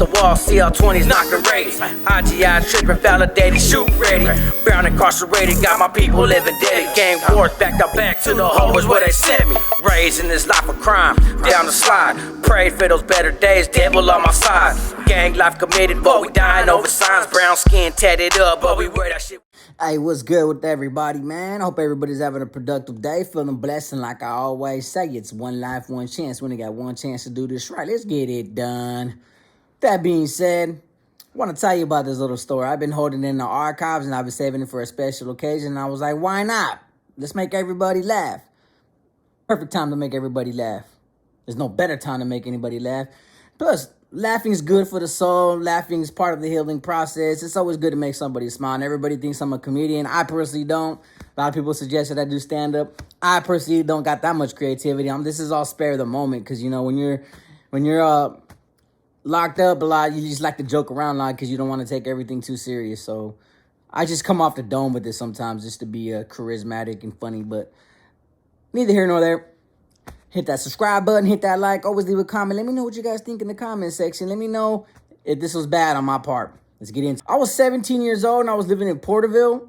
the wall, CL20s knocking raiders. IGI tripping, validated, shoot ready. Brown incarcerated, got my people living dead. Gang wars back to back to the hoes where they sent me. Raised in this life of crime, down the slide. Prayed for those better days, devil on my side. Gang life committed, but we dying over signs. Brown skin tatted up, but we wear that shit. Hey, what's good with everybody, man? Hope everybody's having a productive day, feeling blessed, and like I always say, it's one life, one chance. We only got one chance to do this right. Let's get it done. That being said, I want to tell you about this little story. I've been holding it in the archives, and I've been saving it for a special occasion, and I was like, why not? Let's make everybody laugh. Perfect time to make everybody laugh. There's no better time to make anybody laugh. Plus, laughing is good for the soul. Laughing is part of the healing process. It's always good to make somebody smile. And everybody thinks I'm a comedian. I personally don't. A lot of people suggest that I do stand-up. I personally don't got that much creativity. This is all spare the moment because, you know, when you're locked up a lot, you just like to joke around a lot because you don't want to take everything too serious. So I just come off the dome with it sometimes just to be charismatic and funny. But neither here nor there. Hit that subscribe button, hit that like, always leave a comment. Let me know what you guys think in the comment section. Let me know if this was bad on my part. Let's get into it. I was 17 years old and I was living in Porterville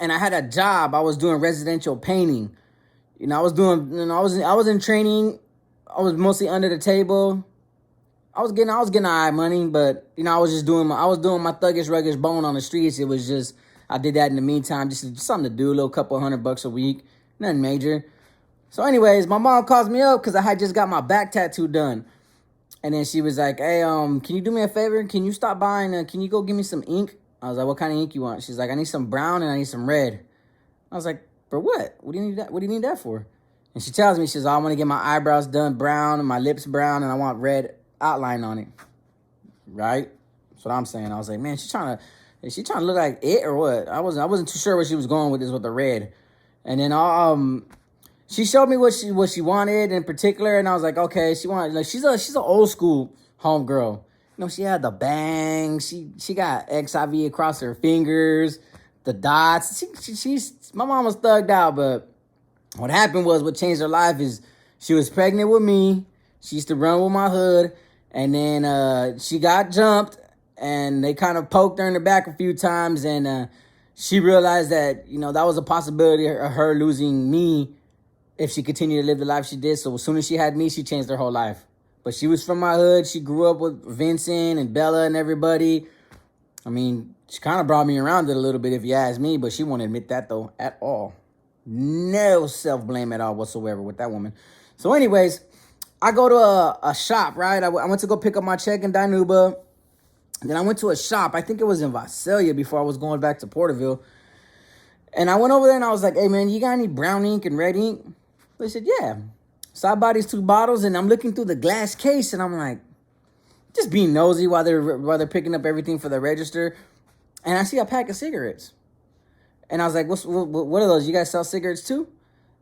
and I had a job. I was doing residential painting. You know, I was in training. I was mostly under the table. I was getting all right money, but you know, I was doing my thuggish, ruggish bone on the streets. It was just, I did that in the meantime, just something to do, a little couple $100 a week, nothing major. So anyways, my mom calls me up because I had just got my back tattoo done. And then she was like, hey, can you do me a favor? Can you stop buying, can you go give me some ink? I was like, what kind of ink you want? She's like, I need some brown and I need some red. I was like, for what? What do you need that? What do you need that for? And she tells me, she says, I want to get my eyebrows done brown and my lips brown and I want red outline on it. Right? That's what I'm saying. I was like, man, is she trying to look like it or what? I wasn't too sure where she was going with this with the red. And then she showed me what she wanted in particular, and I was like, okay, she wanted, like, she's an old school homegirl. You know, she had the bangs, she got XIV across her fingers, the dots. My mom was thugged out, but what happened was, what changed her life is she was pregnant with me. She used to run with my hood, and then she got jumped, and they kind of poked her in the back a few times, and she realized that, you know, that was a possibility of her losing me if she continued to live the life she did. So as soon as she had me, she changed her whole life. But she was from my hood. She grew up with Vincent and Bella and everybody. I mean, she kind of brought me around it a little bit if you ask me, but she won't admit that though at all. No self-blame at all whatsoever with that woman. So anyways, I go to a shop, right? I went to go pick up my check in Dinuba. Then I went to a shop. I think it was in Visalia before I was going back to Porterville. And I went over there and I was like, hey man, you got any brown ink and red ink? They said, yeah. So I bought these 2 bottles and I'm looking through the glass case and I'm like, just being nosy while they're picking up everything for the register. And I see a pack of cigarettes. And I was like, what are those? You guys sell cigarettes too?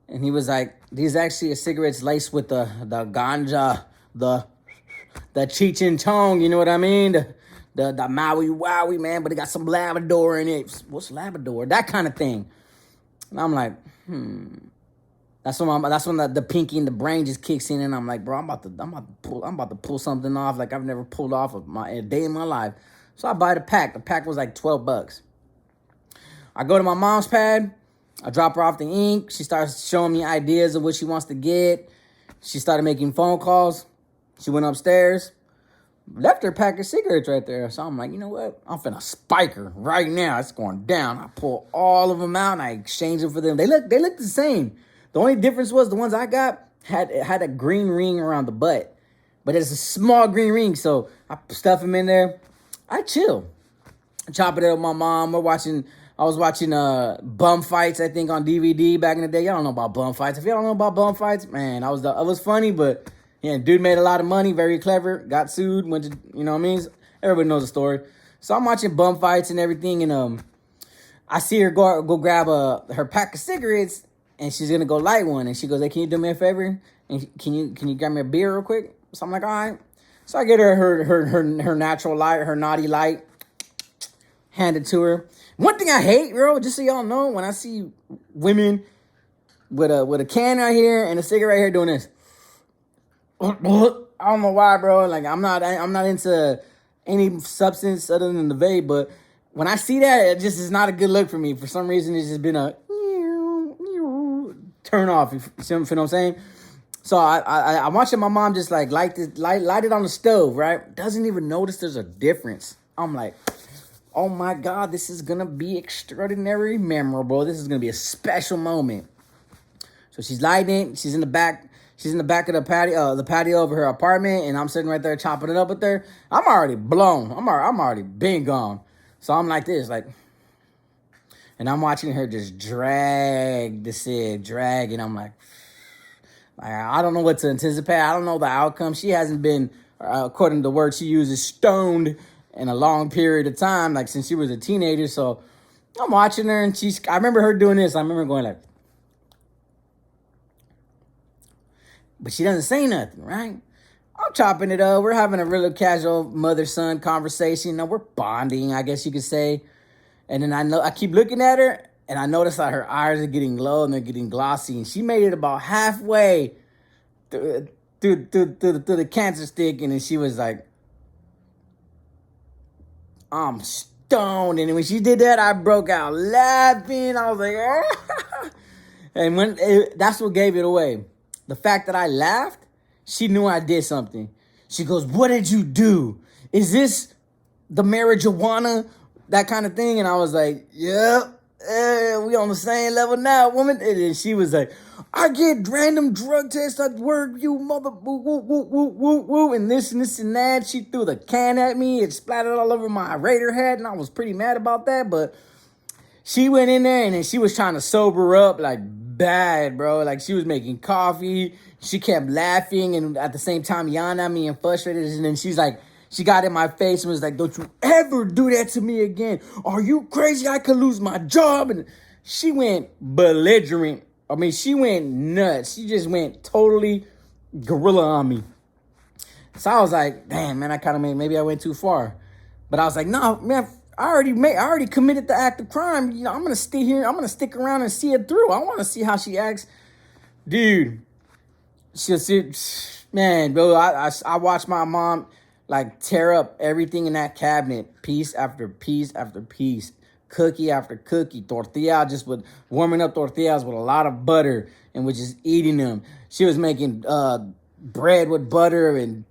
And he was like, these actually are cigarettes laced with the ganja, the Cheech and Chong, you know what I mean? The Maui Wowie, man, but it got some Labrador in it. What's Labrador? That kind of thing. And I'm like, That's when the pinky and the brain just kicks in, and I'm like, bro, I'm about to pull something off like I've never pulled off a day in my life. So I buy the pack. The pack was like $12. I go to my mom's pad. I drop her off the ink. She starts showing me ideas of what she wants to get. She started making phone calls. She went upstairs, left her pack of cigarettes right there. So I'm like, you know what? I'm finna spike her right now. It's going down. I pull all of them out and I exchange them for them. They look the same. The only difference was the ones I got had a green ring around the butt. But it's a small green ring, so I stuff them in there. I chill. I chop it up with my mom. I was watching bum fights, I think, on DVD back in the day. Y'all don't know about bum fights. If y'all don't know about bum fights, man, I was funny, but yeah, dude made a lot of money, very clever, got sued, went to, you know what I mean? Everybody knows the story. So I'm watching bum fights and everything, and I see her go grab her pack of cigarettes. And she's gonna go light one, and she goes, "Hey, can you do me a favor? And can you grab me a beer real quick?" So I'm like, "All right." So I get her natural light, her naughty light, hand it to her. One thing I hate, bro, just so y'all know, when I see women with a can right here and a cigarette right here doing this, I don't know why, bro. Like I'm not into any substance other than the vape. But when I see that, it just is not a good look for me. For some reason, it's just been a turn off. You know what I'm saying? So I'm watching my mom just like light it on the stove, right? Doesn't even notice there's a difference. I'm like, oh my God, this is gonna be extraordinary memorable. This is gonna be a special moment. So she's lighting it. She's in the back of the patio of her apartment, and I'm sitting right there chopping it up with her. I'm already blown. I'm already been gone. So I'm like this, like, and I'm watching her just drag the cig, drag, and I'm like, I don't know what to anticipate. I don't know the outcome. She hasn't been, according to the word she uses, stoned in a long period of time, like since she was a teenager. So I'm watching her, and I remember her doing this. I remember going like, but she doesn't say nothing, right? I'm chopping it up. We're having a really casual mother-son conversation. You know, we're bonding, I guess you could say. And then I keep looking at her, and I notice that her eyes are getting low and they're getting glossy. And she made it about halfway through the cancer stick, and then she was like, I'm stoned. And when she did that, I broke out laughing. I was like, ah. And that's what gave it away. The fact that I laughed, she knew I did something. She goes, what did you do? Is this the marijuana? That kind of thing. And I was like, yep, we on the same level now, woman. And then she was like, I get random drug tests at work, you mother, woo, woo, woo, woo, woo, woo, and this and that. She threw the can at me. It splattered all over my Raider hat, and I was pretty mad about that. But she went in there, and then she was trying to sober up like bad, bro. Like, she was making coffee. She kept laughing and at the same time yelling at me and frustrated. And then she's like, she got in my face and was like, don't you ever do that to me again. Are you crazy? I could lose my job. And she went belligerent. I mean, she went nuts. She just went totally gorilla on me. So I was like, damn, man, maybe I went too far. But I was like, no, man, I already committed the act of crime. You know, I'm going to stay here. I'm going to stick around and see it through. I want to see how she acts. Dude, man, bro, I watched my mom like tear up everything in that cabinet, piece after piece after piece, cookie after cookie, tortilla, just with warming up tortillas with a lot of butter and was just eating them. She was making bread with butter and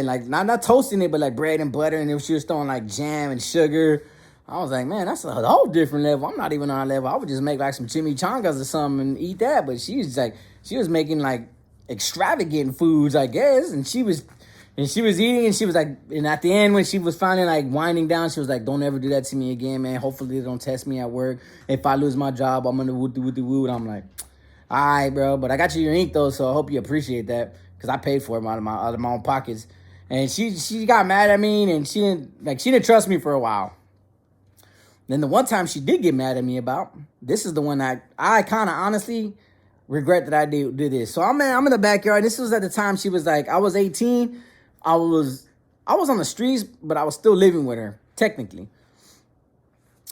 like not toasting it, but like bread and butter, and then she was throwing like jam and sugar. I was like, man, that's a whole different level. I'm not even on that level. I would just make like some chimichangas or something and eat that. But she was making like extravagant foods, I guess, and she was eating, and she was like, and at the end when she was finally like winding down, she was like, don't ever do that to me again, man. Hopefully they don't test me at work. If I lose my job, I'm gonna woo. And I'm like, all right, bro, but I got you your ink though, so I hope you appreciate that, because I paid for it out of my own pockets. And she got mad at me, and she didn't trust me for a while. Then the one time she did get mad at me about, this is the one I kind of honestly regret that I did this. So I'm in the backyard. This was at the time she was like, I was 18. I was on the streets, but I was still living with her, technically.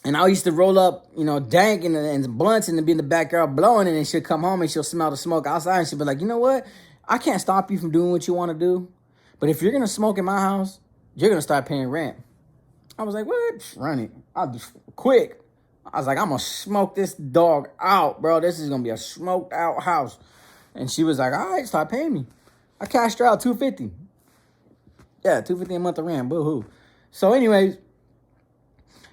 And I used to roll up, dank and blunts and be in the backyard blowing, and then she'll come home and she'll smell the smoke outside, and she'll be like, you know what? I can't stop you from doing what you want to do, but if you're going to smoke in my house, you're going to start paying rent. I was like, what? Run it. I'll do quick. I was like, I'm going to smoke this dog out, bro. This is going to be a smoked out house. And she was like, all right, start paying me. I cashed her out $250. Yeah, $250 a month of rent. Boo-hoo. So anyways,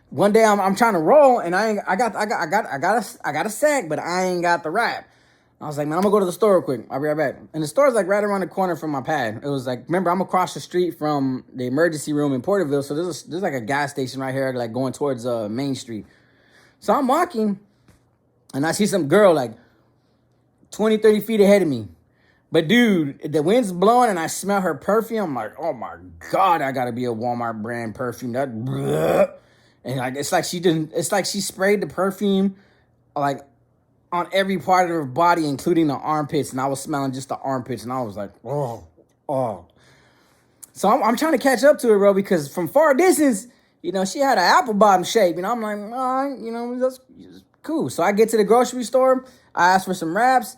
one day I'm trying to roll, and I got a sack, but I ain't got the wrap. I was like, man, I'm gonna go to the store real quick. I'll be right back. And the store's like right around the corner from my pad. It was like, remember, I'm across the street from the emergency room in Porterville, so there's like a gas station right here, like going towards Main Street. So I'm walking, and I see some girl like 20, 30 feet ahead of me. But dude, the wind's blowing, and I smell her perfume. I'm like, oh my God, I gotta be a Walmart brand perfume. And like it's like she sprayed the perfume like on every part of her body, including the armpits, and I was smelling just the armpits, and I was like, oh. So I'm trying to catch up to her, bro, because from far distance, she had an apple bottom shape, I'm like, all right, that's cool. So I get to the grocery store, I asked for some wraps,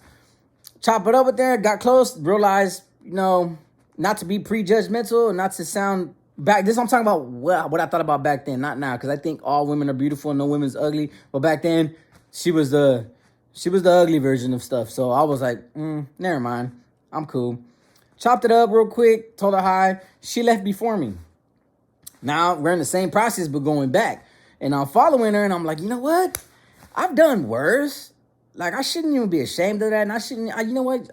chop it up with there, got close, realized, not to be prejudgmental, not to sound back this I'm talking about what I thought about back then, not now, because I think all women are beautiful and no women's ugly. But back then, she was the ugly version of stuff. So I was like, never mind, I'm cool. Chopped it up real quick, told her hi. She left before me. Now we're in the same process, but going back, and I'm following her, and I'm like, you know what? I've done worse. Like, I shouldn't even be ashamed of that, and you know what?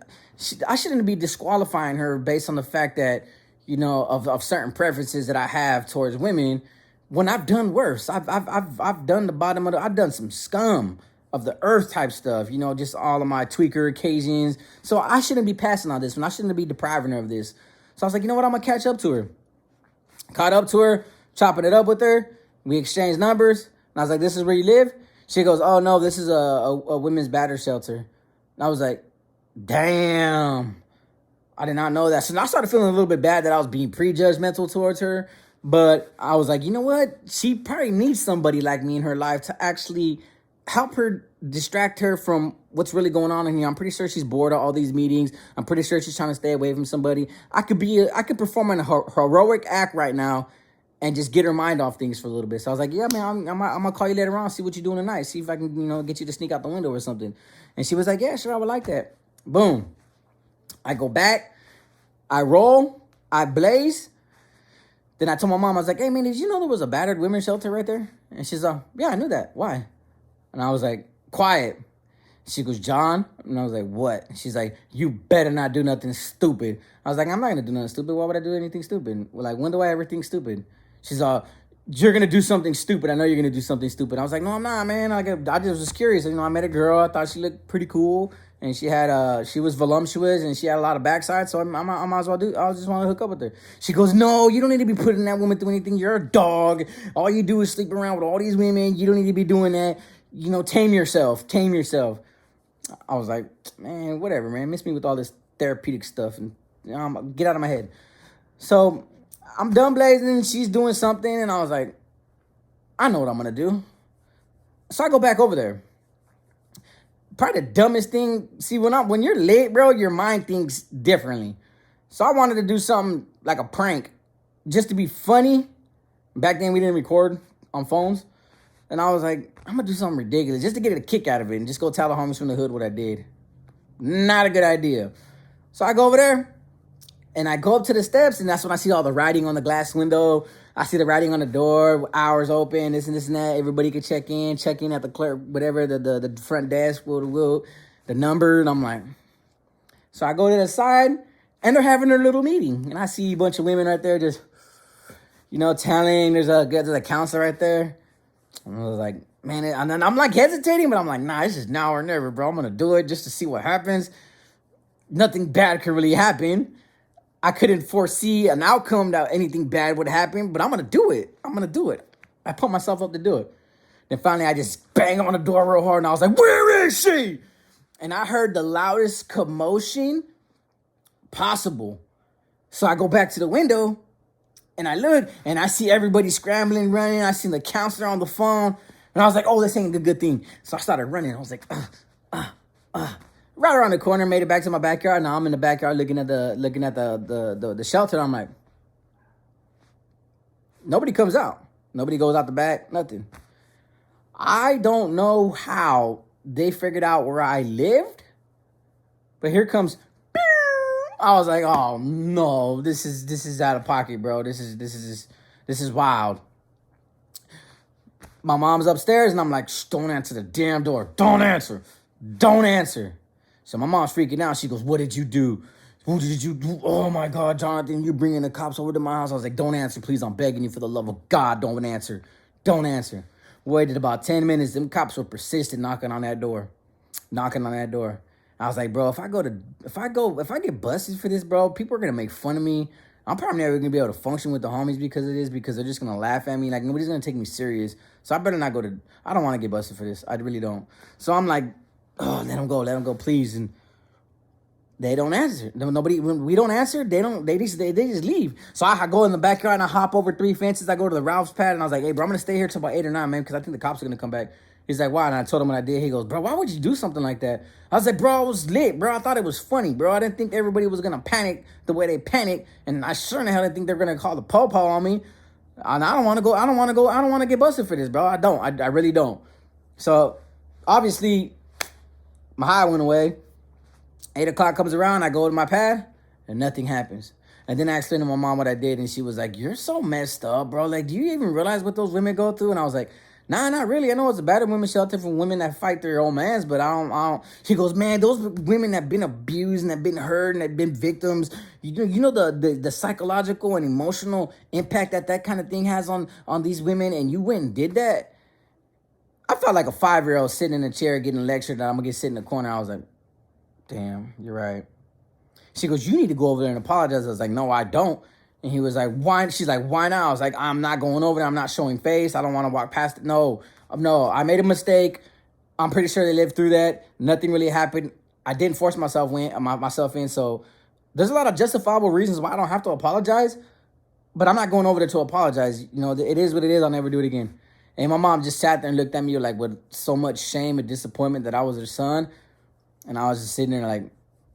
I shouldn't be disqualifying her based on the fact that, you know, of certain preferences that I have towards women when I've done worse. I've done the bottom of I've done some scum of the earth type stuff, you know, just all of my tweaker occasions. So I shouldn't be passing on this one. I shouldn't be depriving her of this. So I was like, you know what? I'm gonna catch up to her. Caught up to her, chopping it up with her. We exchanged numbers. And I was like, this is where you live? She goes, oh, no, this is a women's battery shelter. And I was like, damn. I did not know that. So I started feeling a little bit bad that I was being prejudgmental towards her. But I was like, you know what? She probably needs somebody like me in her life to actually help her distract her from what's really going on in here. I'm pretty sure she's bored of all these meetings. I'm pretty sure she's trying to stay away from somebody. I could perform an heroic act right now and just get her mind off things for a little bit. So I was like, yeah, man, I'm gonna call you later on, see what you're doing tonight, see if I can, you know, get you to sneak out the window or something. And she was like, yeah, sure, I would like that. Boom. I go back, I roll, I blaze. Then I told my mom, I was like, hey, man, did you know there was a battered women's shelter right there? And she's like, yeah, I knew that. Why? And I was like, quiet. She goes, John? And I was like, what? She's like, you better not do nothing stupid. I was like, I'm not going to do nothing stupid. Why would I do anything stupid? Well, like, when do I ever think stupid? She's all, you're going to do something stupid. I know you're going to do something stupid. I was like, no, I'm not, man. I just was curious. You know, I met a girl. I thought she looked pretty cool. And she was voluptuous and she had a lot of backside. So I might as well I just want to hook up with her. She goes, no, you don't need to be putting that woman through anything. You're a dog. All you do is sleep around with all these women. You don't need to be doing that. You know, tame yourself. Tame yourself. I was like, man, whatever, man. Miss me with all this therapeutic stuff and get out of my head. So I'm done blazing. She's doing something. And I was like, I know what I'm going to do. So I go back over there. Probably the dumbest thing. See, when you're lit, bro, your mind thinks differently. So I wanted to do something like a prank just to be funny. Back then, we didn't record on phones. And I was like, I'm going to do something ridiculous just to get a kick out of it and just go tell the homies from the hood what I did. Not a good idea. So I go over there and I go up to the steps and that's when I see all the writing on the glass window. I see the writing on the door, hours open, this and that. Everybody could check in at the clerk, whatever, the front desk, the number. And I'm like, so I go to the side and they're having their little meeting. And I see a bunch of women right there just, you know, telling, there's a counselor right there. And I was like, man, and I'm like hesitating, but I'm like, nah, this is now or never, bro. I'm going to do it just to see what happens. Nothing bad could really happen. I couldn't foresee an outcome that anything bad would happen, but I'm going to do it. I put myself up to do it. Then finally, I just bang on the door real hard, and I was like, where is she? And I heard the loudest commotion possible. So I go back to the window, and I look, and I see everybody scrambling, running. I see the counselor on the phone, and I was like, oh, this ain't a good thing. So I started running. I was like, right around the corner, made it back to my backyard. Now I'm in the backyard looking at the shelter. I'm like, nobody comes out. Nobody goes out the back, nothing. I don't know how they figured out where I lived, but here comes, I was like, oh no, this is out of pocket, bro. This is wild. My mom's upstairs and I'm like, shh, don't answer the damn door. Don't answer. So my mom's freaking out. She goes, what did you do? What did you do? Oh my God, Jonathan, you're bringing the cops over to my house. I was like, don't answer, please. I'm begging you for the love of God. Don't answer. Waited about 10 minutes. Them cops were persistent knocking on that door. I was like, bro, if I get busted for this, bro, people are going to make fun of me. I'm probably never going to be able to function with the homies because of this, because they're just going to laugh at me. Like, nobody's going to take me serious. So I better not I don't want to get busted for this. I really don't. So I'm like, oh, let them go, please. And they don't answer. Nobody, when we don't answer, they just leave. So I go in the backyard and I hop over 3 fences. I go to the Ralph's pad and I was like, hey, bro, I'm going to stay here till about 8 or 9, man, because I think the cops are going to come back. He's like, why? And I told him what I did. He goes, bro, why would you do something like that? I was like, bro, I was lit, bro. I thought it was funny, bro. I didn't think everybody was gonna panic the way they panicked, and I sure in the hell didn't think they're gonna call the po-po on me. And I don't want to go. I don't want to get busted for this, bro. I don't. I really don't. So obviously, my high went away. 8 o'clock comes around. I go to my pad, and nothing happens. And then I explained to my mom what I did, and she was like, "You're so messed up, bro. Like, do you even realize what those women go through?" And I was like, "Nah, not really. I know it's a battered women's shelter for women that fight their own mans, but I don't." She goes, "Man, those women that been abused and that been hurt and that been victims. You know the psychological and emotional impact that kind of thing has on these women. And you went and did that." I felt like a 5-year-old sitting in a chair getting lectured, and I'm gonna get sit in the corner. I was like, "Damn, you're right." She goes, "You need to go over there and apologize." I was like, "No, I don't." And he was like, "Why?" She's like, "Why not?" I was like, "I'm not going over there. I'm not showing face. I don't want to walk past it. No, I made a mistake. I'm pretty sure they lived through that. Nothing really happened. I didn't force myself in. So there's a lot of justifiable reasons why I don't have to apologize. But I'm not going over there to apologize. You know, it is what it is. I'll never do it again." And my mom just sat there and looked at me like with so much shame and disappointment that I was her son. And I was just sitting there like,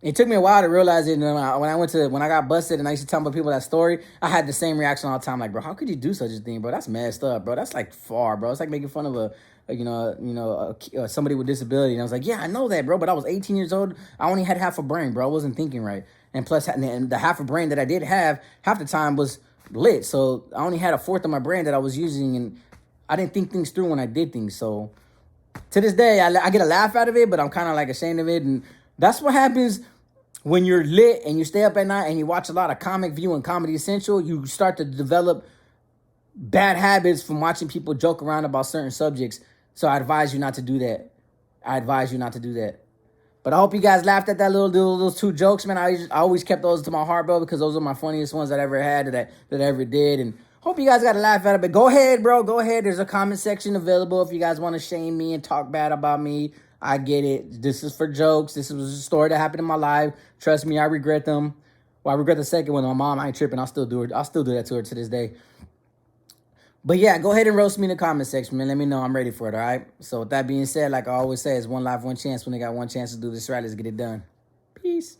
it took me a while to realize it. When I got busted and I used to tell my people that story, I had the same reaction all the time. Like, bro, how could you do such a thing, bro? That's messed up, bro. That's like far, bro. It's like making fun of somebody with disability. And I was like, yeah, I know that, bro. But I was 18 years old. I only had half a brain, bro. I wasn't thinking right. And plus, and the half a brain that I did have, half the time was lit. So I only had a fourth of my brain that I was using, and I didn't think things through when I did things. So to this day, I get a laugh out of it, but I'm kind of like ashamed of it. And that's what happens when you're lit and you stay up at night and you watch a lot of Comic View and Comedy Central. You start to develop bad habits from watching people joke around about certain subjects. So I advise you not to do that. But I hope you guys laughed at those 2 jokes, man. I always kept those to my heart, bro, because those are my funniest ones that I ever had, that I ever did. And hope you guys got a laugh out of it. Go ahead, bro. Go ahead. There's a comment section available if you guys want to shame me and talk bad about me. I get it. This is for jokes. This was a story that happened in my life. Trust me, I regret them. Well, I regret the second one. My mom, I ain't tripping. I'll still do it. I'll still do that to her to this day. But yeah, go ahead and roast me in the comment section, man. Let me know. I'm ready for it, all right? So with that being said, like I always say, it's one life, one chance. When they got one chance to do this right, let's get it done. Peace.